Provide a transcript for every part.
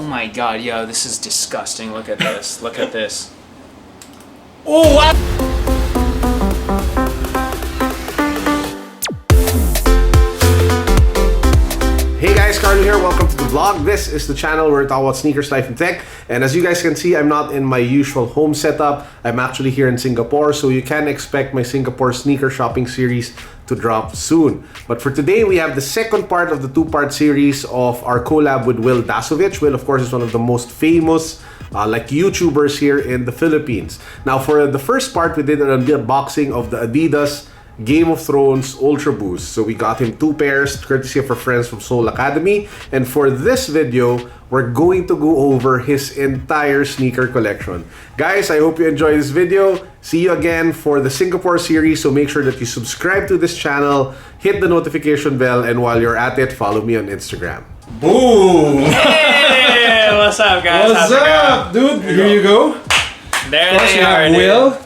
my god, yo, this is disgusting. Look at this. Look at this. Oh, wow. Hey guys, Carlo here. Welcome to the vlog. This is the channel where we talk about sneakers, life, and tech. And as you guys can see, I'm not in my usual home setup. I'm actually here in Singapore, so you can expect my Singapore sneaker shopping series to drop soon. But for today, we have the second part of the two-part series of our collab with Wil Dasovich. Wil, of course, is one of the most famous YouTubers here in the Philippines. Now, for the first part, we did an unboxing of the Adidas Game of Thrones Ultra Boost. So we got him 2 pairs courtesy of our friends from Seoul Academy. And for this video, we're going to go over his entire sneaker collection. Guys, I hope you enjoy this video. See you again for the Singapore series. So make sure that you subscribe to this channel, hit the notification bell, and while you're at it, follow me on Instagram. Boom! Hey, what's up, guys? What's up, dude? Here you go. There they are, Will.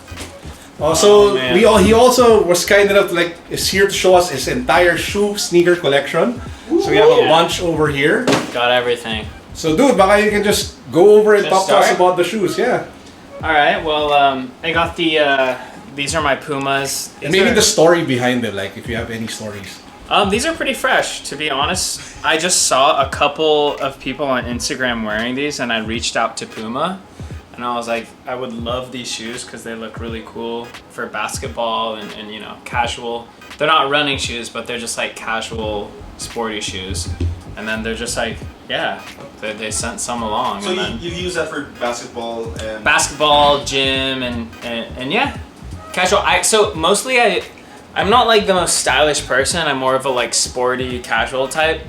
Also, oh, he also was kind enough is here to show us his entire sneaker collection. So we have a bunch over here. Got everything. So dude, baka you can just go over and talk to us about the shoes, yeah. Alright, well, I got the, these are my Pumas. And maybe the story behind them, like if you have any stories. These are pretty fresh, to be honest. I just saw a couple of people on Instagram wearing these and I reached out to Puma. And I was like, I would love these shoes because they look really cool for basketball and you know, casual. They're not running shoes, but they're just like casual, sporty shoes. And then they're just like, yeah, they sent some along. So and then you use that for basketball and... Basketball, gym, and yeah, casual. So mostly I'm not like the most stylish person. I'm more of a like sporty, casual type.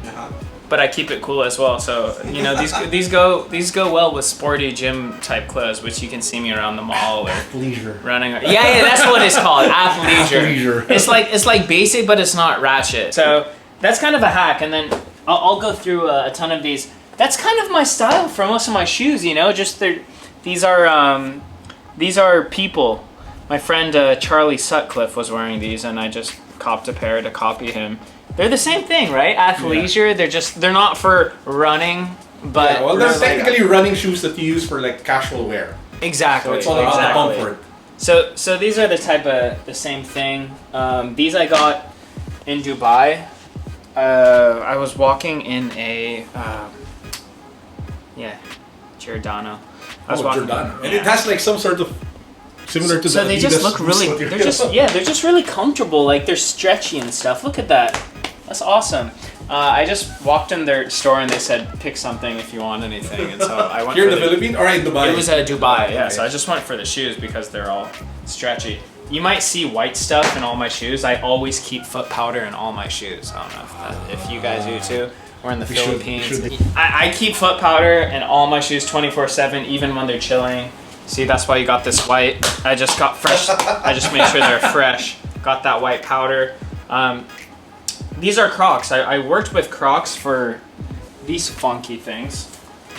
But I keep it cool as well, so you know these go well with sporty gym type clothes, which you can see me around the mall or Athleisure. running. Yeah, that's what it's called, athleisure. It's like basic, but it's not ratchet. So that's kind of a hack, and then I'll go through a ton of these. That's kind of my style for most of my shoes, you know. Just these are people. My friend Charlie Sutcliffe was wearing these, and I just copped a pair to copy him. They're the same thing, right? Athleisure. Yeah. They're not for running, but yeah, well, they're technically running shoes that you use for like casual wear. Exactly. So it's all about comfort. So these are the same thing. These I got in Dubai. I was walking in a Giordano. Giordano. And it has like some sort of similar to so they just look really. They're just really comfortable. Like they're stretchy and stuff. Look at that. That's awesome. I just walked in their store and they said, pick something if you want anything. And so I went Here in the Philippines or in Dubai? It was Dubai, yeah. Okay. So I just went for the shoes because they're all stretchy. You might see white stuff in all my shoes. I always keep foot powder in all my shoes. I don't know if you guys do too. We're in the Philippines. I keep foot powder in all my shoes 24/7, even when they're chilling. See, that's why you got this white. I just got fresh. I just made sure they're fresh. Got that white powder. These are Crocs. I worked with Crocs for these funky things.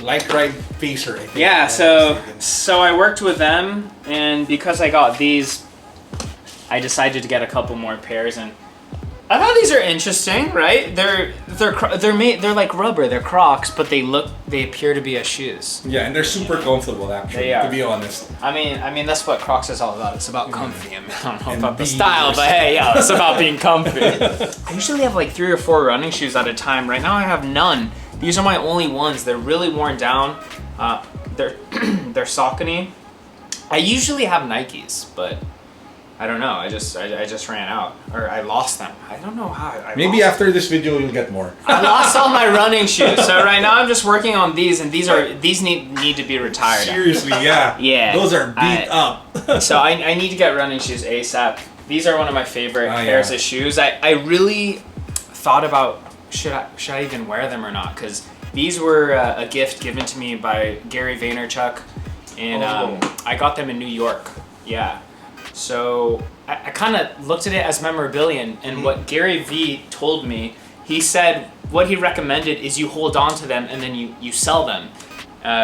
Light Ride Pacer, I think. Yeah, so I worked with them, and because I got these, I decided to get a couple more pairs, and I thought these are interesting, right? They're like rubber. They're Crocs, but they appear to be as shoes. Yeah, and they're super comfortable actually. They are. To be honest. I mean that's what Crocs is all about. It's about comfy. I don't know about the style, but hey, yeah, it's about being comfy. I usually have like 3 or 4 running shoes at a time. Right now I have none. These are my only ones. They're really worn down. They're Saucony. I usually have Nikes, but I don't know. I just ran out, or I lost them. I don't know how. Maybe after this video you'll get more. I lost all my running shoes, so right now I'm just working on these, and these need to be retired. Seriously, yeah. Yeah. Those are beat up. So I need to get running shoes ASAP. These are one of my favorite pairs of shoes. I really thought about should I even wear them or not, because these were a gift given to me by Gary Vaynerchuk, and I got them in New York. Yeah. So I kind of looked at it as memorabilia, and what Gary V told me, he said what he recommended is you hold on to them and then you sell them,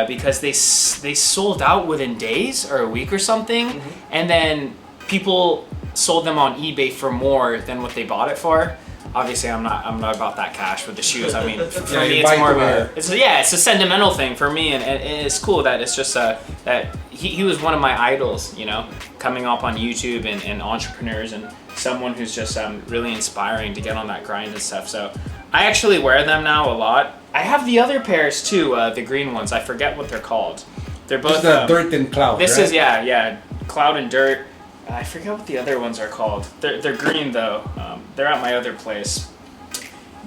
because they sold out within days or a week or something, and then people sold them on eBay for more than what they bought it for. obviously I'm not about that cash with the shoes. I mean, for Yeah, me you it's buy more to of wear. it's a sentimental thing for me, and it's cool that it's just that he was one of my idols, you know, coming up on YouTube and entrepreneurs and someone who's just really inspiring to get on that grind and stuff. So I actually wear them now a lot. I have the other pairs too, the green ones. I forget what they're called. They're both This is the dirt and cloud. This right? is yeah, cloud and dirt. I forget what the other ones are called. They're green though. They're at my other place.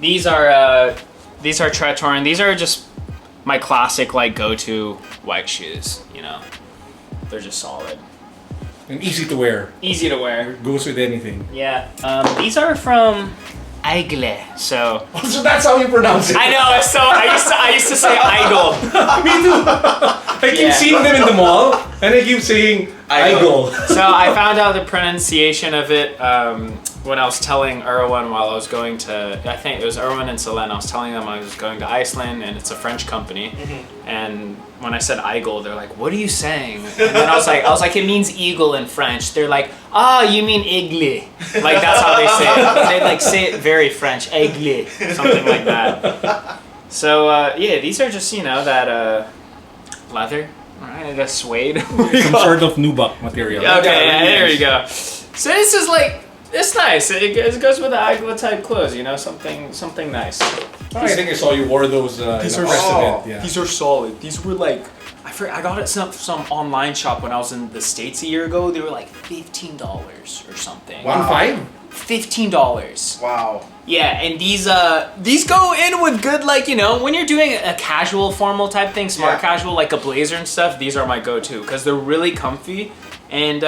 These are Tretorn. These are just my classic like go-to white shoes. You know, they're just solid. And easy to wear. Easy to wear. Goes with anything. Yeah. These are from Ople. So. So that's how you pronounce it. I know. So I used to say Igel. Me too. I keep seeing them in the mall, and I keep saying Igel. So I found out the pronunciation of it when I was telling Erwin while I was going to, I think it was Erwin and Selene, I was telling them I was going to Iceland and it's a French company. And when I said Igel, they're like, what are you saying? And then I was like, it means eagle in French. They're like, you mean aigle. Like that's how they say it. They like say it very French, aigle, something like that. So yeah, these are just, you know, that leather. Alright, I guess suede. Some sort of nubuck material. Okay, yeah, there you go. So this is like, it's nice. It goes with the Agua type clothes, you know, something nice. I think I saw you wore those in a press event. Yeah. These are solid. These were like, I got it at some online shop when I was in the States a year ago. They were like $15 or something. $1.5? $15. Wow. Yeah, and these go in with good, like, you know, when you're doing a casual formal type thing, smart casual, like a blazer and stuff, these are my go-to because they're really comfy. And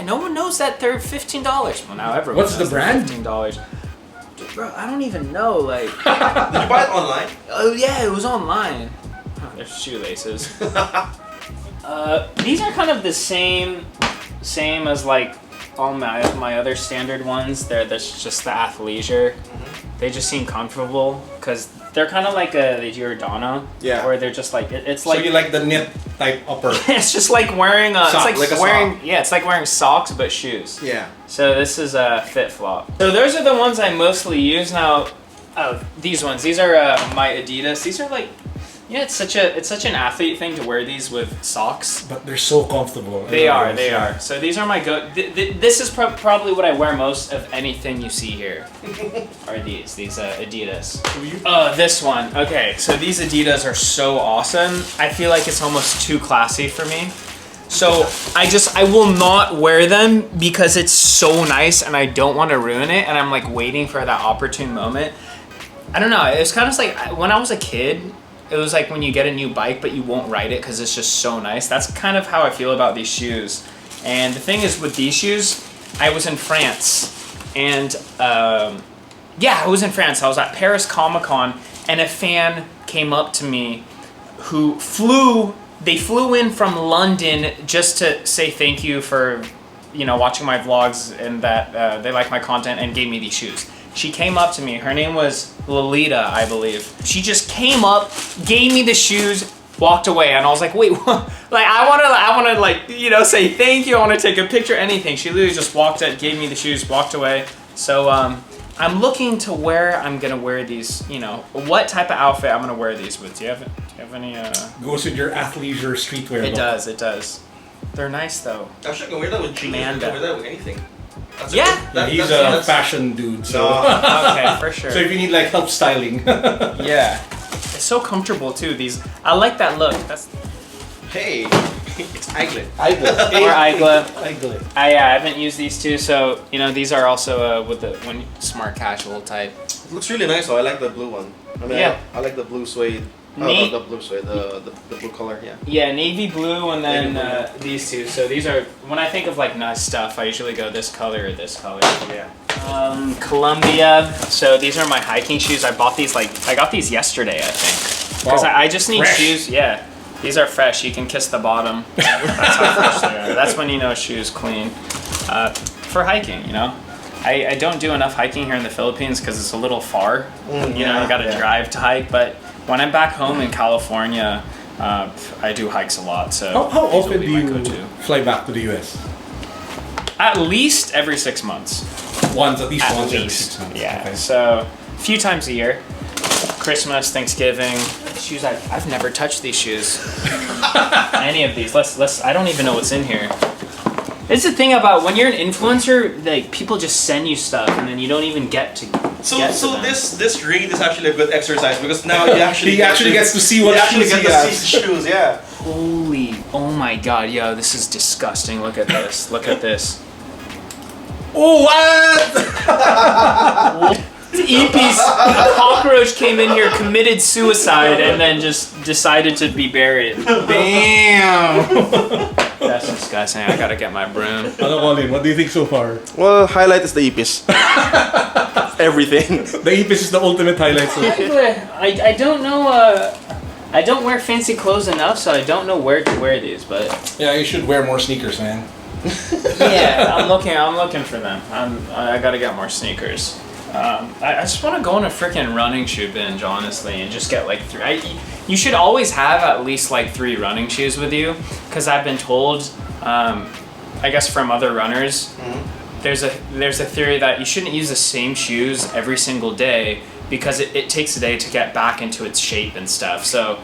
no one knows that they're $15. Well, now everyone What's knows the brand? $15. Dude, bro, I don't even know. Like, Did you buy it online? oh yeah, it was online. Oh, there's shoelaces. These are kind of the same as like all my other standard ones. There's just the athleisure. They just seem comfortable because they're kind of like the Giordano. Yeah. Where they're just like it's like So you like the knit type upper? it's just like wearing Sock, it's like like a wearing sock. yeah, it's like wearing socks but shoes. Yeah. So this is a Fit Flop. So those are the ones I mostly use now. Oh, these ones. These are my Adidas. These are like, yeah, it's such an athlete thing to wear these with socks. But they're so comfortable. They are. So these are my this is probably what I wear most of anything you see here. Are these Adidas. This one. Okay, so these Adidas are so awesome. I feel like it's almost too classy for me. So I will not wear them because it's so nice and I don't want to ruin it, and I'm like waiting for that opportune moment. I don't know. It's kind of like when I was a kid. It was like when you get a new bike, but you won't ride it because it's just so nice. That's kind of how I feel about these shoes. And the thing is with these shoes, I was in France. And yeah, I was in France. I was at Paris Comic-Con and a fan came up to me who flew in from London just to say thank you for, you know, watching my vlogs and that they like my content and gave me these shoes. She came up to me. Her name was Lolita, I believe. She just came up, gave me the shoes, walked away, and I was like, wait, what? Like I wanna like, you know, say thank you. I wanna take a picture, anything. She literally just walked up, gave me the shoes, walked away. So I'm looking to where I'm gonna wear these. You know, what type of outfit I'm gonna wear these with. Do you have any? Goes with your athleisure streetwear. It look. does. It does. They're nice though. Actually, I can wear that with jeans. I can wear that with anything. That's He's a fashion dude, so. Okay, for sure. So if you need like help styling. Yeah. It's so comfortable too. These, I like that look. That's. Hey, it's Iglet. Or Igla. Iglet. I haven't used these two, so you know these are also with the smart casual type. It looks really nice though. I like the blue one. I mean, Yeah. I like the blue suede. Neat. The blue suede, the blue color, yeah. Yeah, navy blue, and then Navy blue. these two. So these are, when I think of like nice stuff, I usually go this color or this color. Yeah. Columbia. So these are my hiking shoes. I got these yesterday, I think. Because Wow. I just need Fresh. shoes. Yeah, these are fresh. You can kiss the bottom. That's how fresh they are. That's when you know a shoe's clean. For hiking, you know. I don't do enough hiking here in the Philippines because it's a little far. You know, you got to drive to hike. But when I'm back home in California, I do hikes a lot. So How these will often be do my you go-to. fly back to the US? At least every 6 months. Once, at least At once. least. Yeah. Okay. So a few times a year. Christmas, Thanksgiving. Shoes I've never touched these shoes. Any of these. Let's I don't even know what's in here. It's the thing about when you're an influencer, like people just send you stuff and then you don't even get to So get to so them. this read is actually a good exercise because now you actually He actually gets to see what shoes he get to has. see the shoes. Yeah. Holy, oh my god, yo, this is disgusting. Look at this. Look at this. Oh, what? Eepee's cockroach came in here, committed suicide, and then just decided to be buried. Damn. That's disgusting. I gotta get my broom. Ano, Colin, what do you think so far? Well, highlight is the Eepees. Everything. The Epis is the ultimate highlight. So. I don't know. I don't wear fancy clothes enough, so I don't know where to wear these. But Yeah, you should wear more sneakers, man. yeah, I'm looking for them. I gotta get more sneakers. I just want to go on a freaking running shoe binge, honestly, and just get like three. You should always have at least like 3 running shoes with you, because I've been told, I guess from other runners, there's a theory that you shouldn't use the same shoes every single day because it takes a day to get back into its shape and stuff. So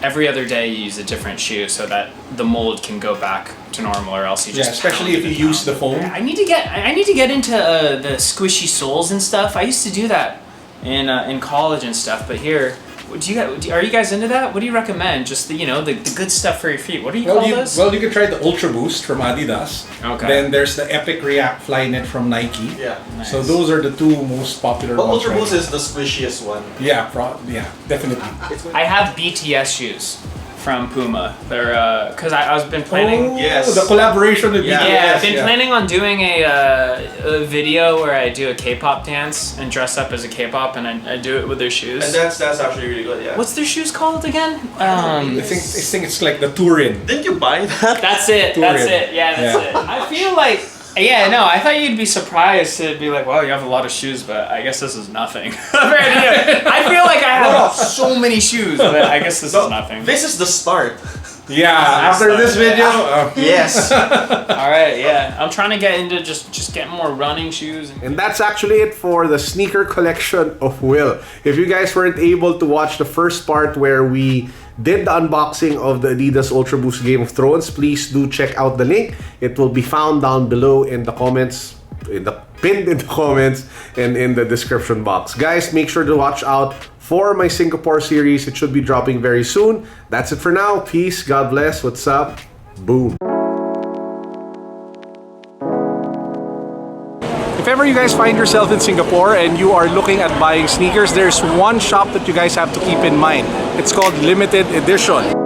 every other day you use a different shoe so that the mold can go back to normal, or else you just especially if you use the foam. I need to get into the squishy soles and stuff. I used to do that in college and stuff, but here, are you guys into that? What do you recommend? Just the good stuff for your feet. What do you call those? Well, you can try the Ultra Boost from Adidas. Okay. Then there's the Epic React Flyknit from Nike. Yeah. Nice. So those are the 2 most popular But ones. Ultra right Boost now. is the squishiest one. Yeah, definitely. I have BTS shoes from Puma. They're because I've been planning. Oh, Yes. the collaboration with Yeah. BTS. Yeah, I've been planning on doing a video where I do a K-pop dance and dress up as a K-pop, and I do it with their shoes. And that's actually really good. Yeah. What's their shoes called again? I think it's like the Turin. Didn't you buy that? That's it. That's it. Yeah, that's it. I feel like. Yeah, no, I thought you'd be surprised to be like, well, you have a lot of shoes, but I guess this is nothing. I feel like I have so many shoes, but I guess this is nothing. This is the start. Yeah, after this video. Yes. All right, yeah. I'm trying to get into just get more running shoes. And that's actually it for the sneaker collection of Will. If you guys weren't able to watch the first part where we did the unboxing of the Adidas Ultra Boost Game of Thrones, please do check out the link. It will be found down below in the comments, pinned in the comments, and in the description box. Guys, make sure to watch out for my Singapore series. It should be dropping very soon. That's it for now. Peace. God bless. What's up? Boom. If ever you guys find yourself in Singapore and you are looking at buying sneakers, there's one shop that you guys have to keep in mind. It's called Limited Edition.